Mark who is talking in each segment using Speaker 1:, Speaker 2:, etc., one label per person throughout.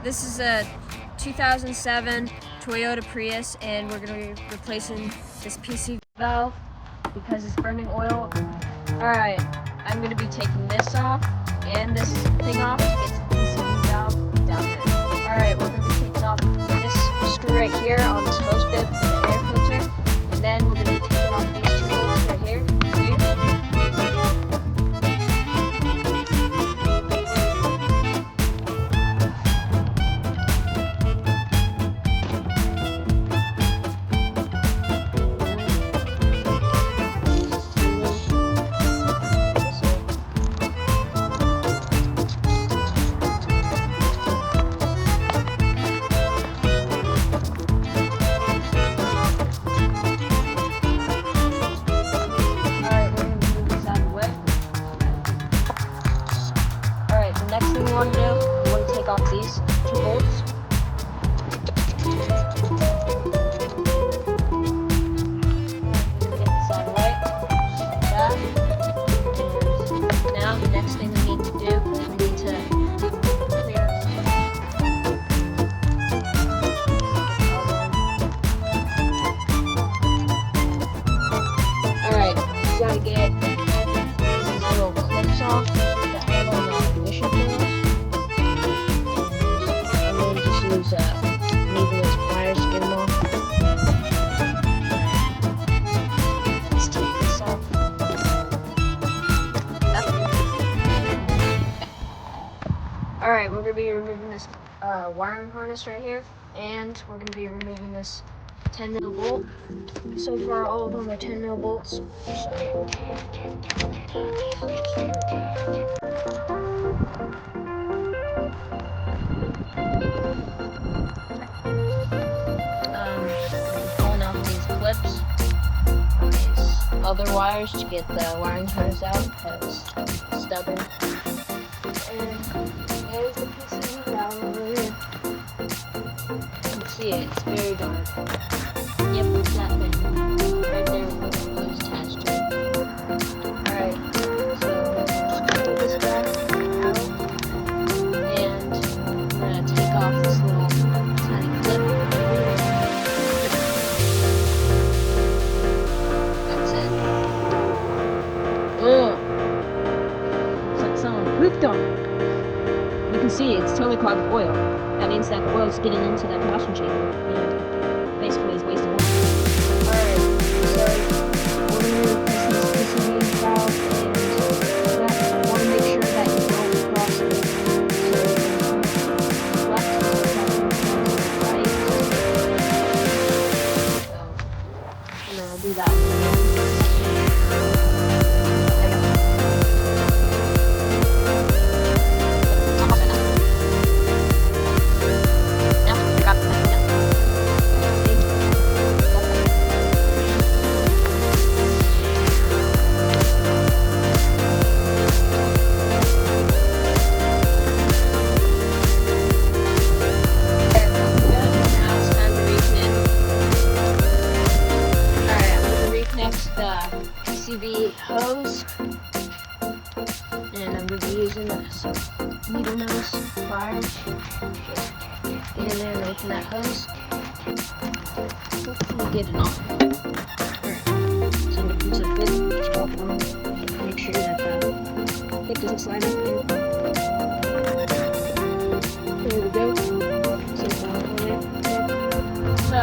Speaker 1: This is a 2007 Toyota Prius, and we're going to be replacing this PCV valve because it's burning oil. Alright, I'm going to be taking this off and this thing off to get to the PCV valve down there. Alright, we're going to be taking off this screw right here on this hose bib for the air filter, and then we're going to be taking off these two bolts right here. Next thing we want to do, we want to take off these two bolts. Get this out of the way, like that. And now the next thing we need to do is we need to clear Alright, we gotta get these little clips off that have on the ignition coils. I'm going to just use needleless pliers to get them off. Let's take this off. Alright, we're going to be removing this wiring harness right here, and we're going to be removing this 10mm bolt. So far, all of them are 10mm bolts. Pulling off these clips on these other wires to get the wiring harness out because it's stubborn. And there's the PCV valve over here. You can see it, it's very dark. Yep, it's that thing right there with the blues attached to it. Alright, so just pull this guy out, and I'm going to take off this little tiny clip. That's it. Ugh! It's like someone pooped on it. You can see it's totally clogged with oil. That means that the oil is getting into that combustion chamber and basically is wasting oil. Alright, so we're going to replace this PCV valve, and that, I want to make sure that you don't cross it. So left to the right. So I'm going to do that. PCV hose, and I'm going to be using some needle nose pliers. Get in there and open that hose. Hopefully get it on. Alright, so I'm going to use a bit, just pop it on, make sure that the pick doesn't slide in there. There we go. So it's all on there. So,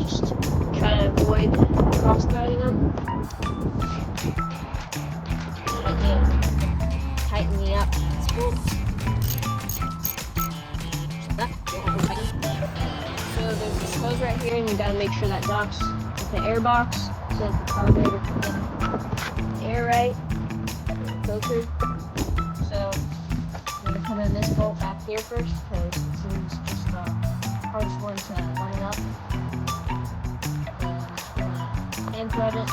Speaker 1: just try to avoid cross-threading them. Tighten me up. So there's this hose right here, and you gotta make sure that docks with the air box so that the carburetor can get the air right, filtered. So I'm gonna put in this bolt back here first because it seems just the hardest one to line up. And thread it.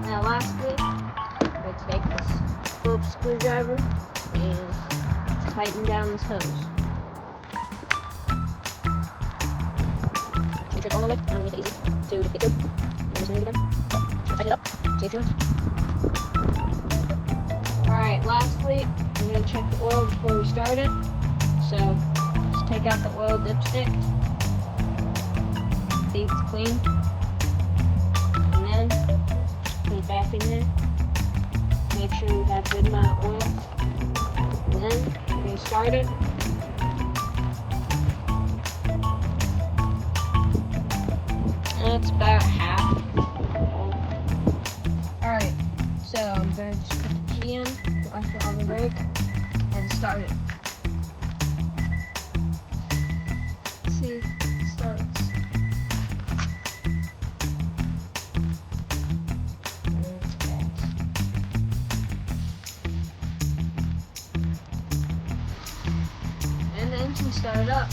Speaker 1: Now lastly, I'm going to take this Phillips screwdriver and tighten down this hose. Make sure it's all the way. I don't make it easy to get good. I'm just going to tighten it up. See if you're Alright, lastly, I'm going to check the oil before we start it. So, just take out the oil dipstick. See if it's clean. And then, put it back in there. Make sure you have a good amount of oil. And then, we're going to start it. And it's about half. Alright, so I'm going to just put the key in, left it on the brake, and start it. See, it starts. And the engine started up.